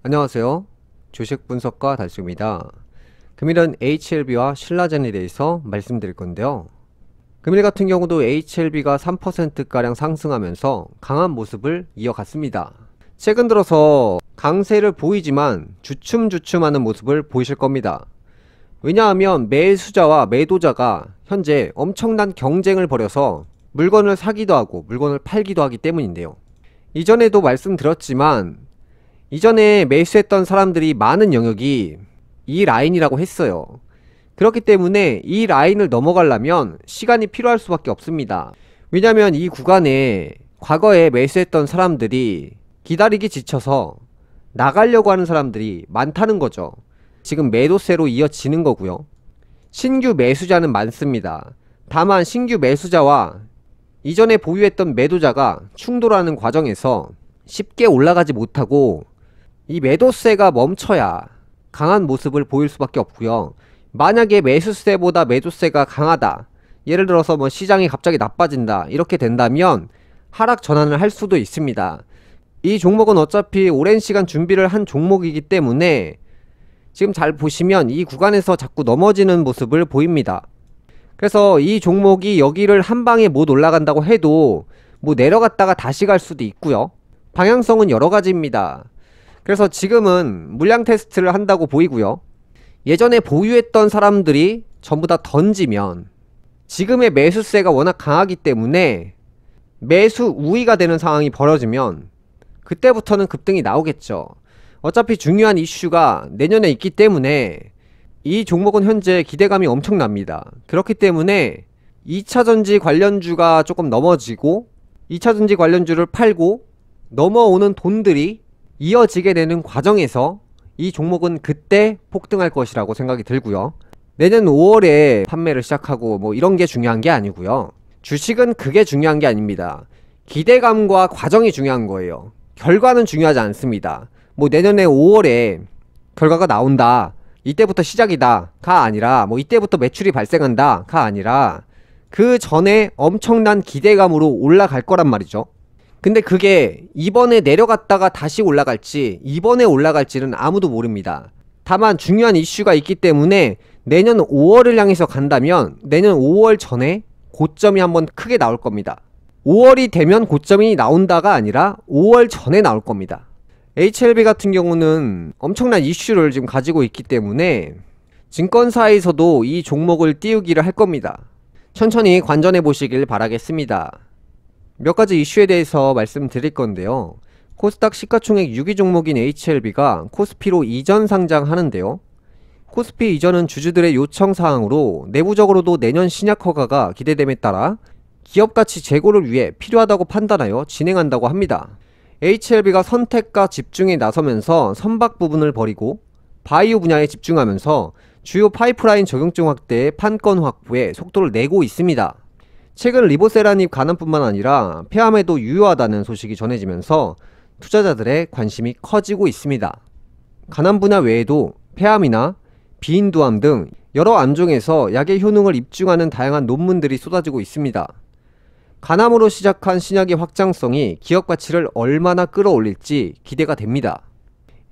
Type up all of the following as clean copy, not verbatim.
안녕하세요. 주식 분석가 달수입니다. 금일은 HLB와 신라젠에 대해서 말씀드릴 건데요. 금일 같은 경우도 HLB가 3%가량 상승하면서 강한 모습을 이어갔습니다. 최근 들어서 강세를 보이지만 주춤주춤하는 모습을 보이실 겁니다. 왜냐하면 매수자와 매도자가 현재 엄청난 경쟁을 벌여서 물건을 사기도 하고 물건을 팔기도 하기 때문인데요. 이전에도 말씀드렸지만 이전에 매수했던 사람들이 많은 영역이 이 라인이라고 했어요. 그렇기 때문에 이 라인을 넘어가려면 시간이 필요할 수밖에 없습니다. 왜냐면 이 구간에 과거에 매수했던 사람들이 기다리기 지쳐서 나가려고 하는 사람들이 많다는 거죠. 지금 매도세로 이어지는 거고요. 신규 매수자는 많습니다. 다만 신규 매수자와 이전에 보유했던 매도자가 충돌하는 과정에서 쉽게 올라가지 못하고 이 매도세가 멈춰야 강한 모습을 보일 수밖에 없고요. 만약에 매수세보다 매도세가 강하다, 예를 들어서 뭐 시장이 갑자기 나빠진다 이렇게 된다면 하락 전환을 할 수도 있습니다. 이 종목은 어차피 오랜 시간 준비를 한 종목이기 때문에 지금 잘 보시면 이 구간에서 자꾸 넘어지는 모습을 보입니다. 그래서 이 종목이 여기를 한 방에 못 올라간다고 해도 뭐 내려갔다가 다시 갈 수도 있고요. 방향성은 여러 가지입니다. 그래서 지금은 물량 테스트를 한다고 보이고요. 예전에 보유했던 사람들이 전부 다 던지면 지금의 매수세가 워낙 강하기 때문에 매수 우위가 되는 상황이 벌어지면 그때부터는 급등이 나오겠죠. 어차피 중요한 이슈가 내년에 있기 때문에 이 종목은 현재 기대감이 엄청납니다. 그렇기 때문에 2차전지 관련주가 조금 넘어지고 2차전지 관련주를 팔고 넘어오는 돈들이 이어지게 되는 과정에서 이 종목은 그때 폭등할 것이라고 생각이 들고요. 내년 5월에 판매를 시작하고 뭐 이런 게 중요한 게 아니고요. 주식은 그게 중요한 게 아닙니다. 기대감과 과정이 중요한 거예요. 결과는 중요하지 않습니다. 뭐 내년에 5월에 결과가 나온다, 이때부터 시작이다 가 아니라 뭐 이때부터 매출이 발생한다 가 아니라 그 전에 엄청난 기대감으로 올라갈 거란 말이죠. 근데 그게 이번에 내려갔다가 다시 올라갈지 이번에 올라갈지는 아무도 모릅니다. 다만 중요한 이슈가 있기 때문에 내년 5월을 향해서 간다면 내년 5월 전에 고점이 한번 크게 나올 겁니다. 5월이 되면 고점이 나온다가 아니라 5월 전에 나올 겁니다. HLB 같은 경우는 엄청난 이슈를 지금 가지고 있기 때문에 증권사에서도 이 종목을 띄우기를 할 겁니다. 천천히 관전해 보시길 바라겠습니다. 몇 가지 이슈에 대해서 말씀드릴 건데요. 코스닥 시가총액 6위 종목인 HLB가 코스피로 이전 상장하는데요. 코스피 이전은 주주들의 요청 사항으로 내부적으로도 내년 신약 허가가 기대됨에 따라 기업가치 제고를 위해 필요하다고 판단하여 진행한다고 합니다. HLB가 선택과 집중에 나서면서 선박 부분을 버리고 바이오 분야에 집중하면서 주요 파이프라인 적용증 확대에 판권 확보에 속도를 내고 있습니다. 최근 리보세라닙 간암뿐만 아니라 폐암에도 유효하다는 소식이 전해지면서 투자자들의 관심이 커지고 있습니다. 간암 분야 외에도 폐암이나 비인두암 등 여러 암종에서 약의 효능을 입증하는 다양한 논문들이 쏟아지고 있습니다. 간암으로 시작한 신약의 확장성이 기업 가치를 얼마나 끌어올릴지 기대가 됩니다.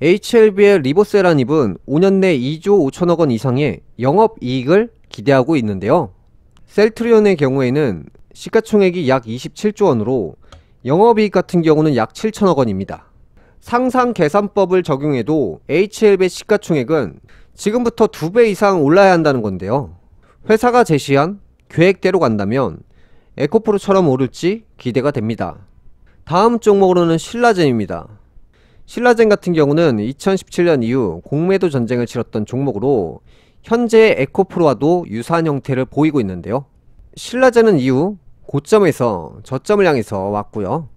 HLB의 리보세라닙은 5년 내 2조 5천억 원 이상의 영업이익을 기대하고 있는데요. 셀트리온의 경우에는 시가총액이 약 27조 원으로 영업이익 같은 경우는 약 7천억 원입니다. 상상계산법을 적용해도 HLB의 시가총액은 지금부터 2배 이상 올라야 한다는 건데요. 회사가 제시한 계획대로 간다면 에코프로처럼 오를지 기대가 됩니다. 다음 종목으로는 신라젠입니다. 신라젠 같은 경우는 2017년 이후 공매도 전쟁을 치렀던 종목으로 현재 에코프로와도 유사한 형태를 보이고 있는데요. 신라젠은 이후 고점에서 저점을 향해서 왔고요.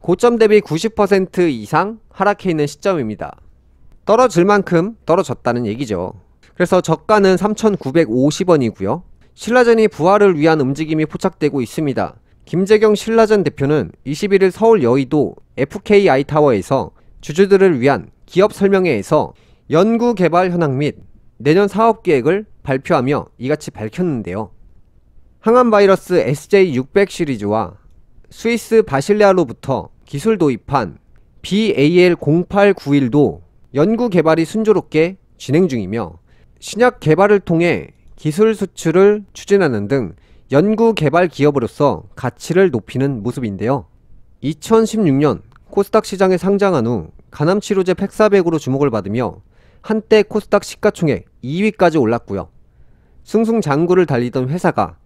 고점 대비 90% 이상 하락해 있는 시점입니다. 떨어질 만큼 떨어졌다는 얘기죠. 그래서 저가는 3,950원이고요. 신라젠이 부활을 위한 움직임이 포착되고 있습니다. 김재경 신라젠 대표는 21일 서울 여의도 FKI타워에서 주주들을 위한 기업 설명회에서 연구개발 현황 및 내년 사업계획을 발표하며 이같이 밝혔는데요. 항암바이러스 SJ600 시리즈와 스위스 바실레아로부터 기술 도입한 BAL0891도 연구 개발이 순조롭게 진행 중이며 신약 개발을 통해 기술 수출을 추진하는 등 연구 개발 기업으로서 가치를 높이는 모습인데요. 2016년 코스닥 시장에 상장한 후 간암 치료제 팩사백으로 주목을 받으며 한때 코스닥 시가총액 2위까지 올랐고요. 승승장구를 달리던 회사가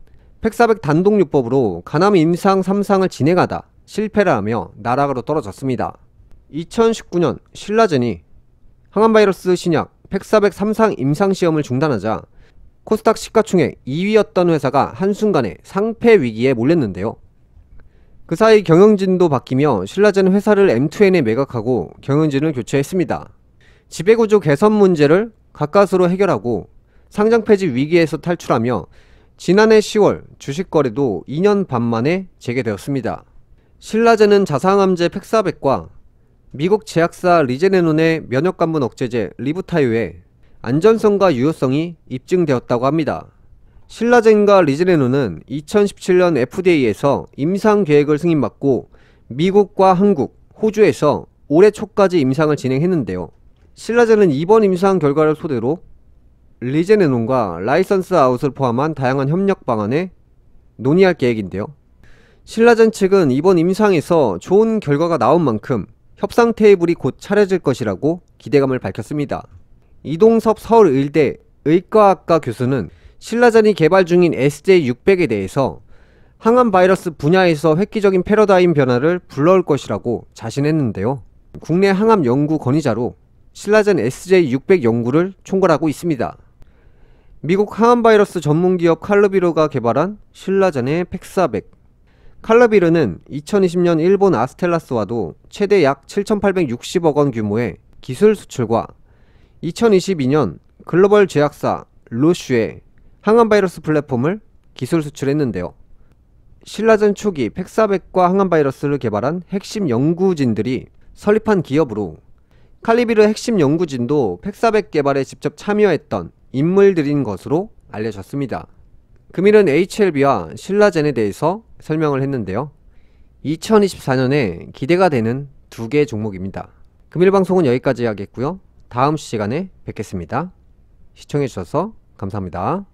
팩사백 단독요법으로 간암 임상 3상을 진행하다 실패를 하며 나락으로 떨어졌습니다. 2019년 신라젠이 항암바이러스 신약 팩사백 3상 임상시험을 중단하자 코스닥 시가총액 2위였던 회사가 한순간에 상폐 위기에 몰렸는데요. 그 사이 경영진도 바뀌며 신라젠 회사를 M2N에 매각하고 경영진을 교체했습니다. 지배구조 개선 문제를 가까스로 해결하고 상장 폐지 위기에서 탈출하며 지난해 10월 주식거래도 2년 반 만에 재개되었습니다. 신라젠은 자상암제 팩사백과 미국 제약사 리제네논의 면역관분 억제제 리부타요의 안전성과 유효성이 입증되었다고 합니다. 신라젠과 리제네논은 2017년 FDA에서 임상 계획을 승인받고 미국과 한국, 호주에서 올해 초까지 임상을 진행했는데요. 신라젠은 이번 임상 결과를 토대로 리제네논과 라이선스 아웃을 포함한 다양한 협력 방안에 논의할 계획인데요. 신라젠 측은 이번 임상에서 좋은 결과가 나온 만큼 협상 테이블이 곧 차려질 것이라고 기대감을 밝혔습니다. 이동섭 서울의대 의과학과 교수는 신라젠이 개발 중인 SJ600에 대해서 항암 바이러스 분야에서 획기적인 패러다임 변화를 불러올 것이라고 자신했는데요. 국내 항암 연구 권위자로 신라젠 SJ600 연구를 총괄하고 있습니다. 미국 항암 바이러스 전문기업 칼르비르가 개발한 신라젠의 팩사백. 칼르비르는 2020년 일본 아스텔라스와도 최대 약 7,860억 원 규모의 기술 수출과 2022년 글로벌 제약사 로슈의 항암 바이러스 플랫폼을 기술 수출했는데요. 신라젠 초기 팩사백과 항암 바이러스를 개발한 핵심 연구진들이 설립한 기업으로 칼리비르 핵심 연구진도 팩사백 개발에 직접 참여했던 인물들인 것으로 알려졌습니다. 금일은 HLB와 신라젠에 대해서 설명을 했는데요. 2024년에 기대가 되는 두 개 종목입니다. 금일 방송은 여기까지 하겠고요. 다음 시간에 뵙겠습니다. 시청해주셔서 감사합니다.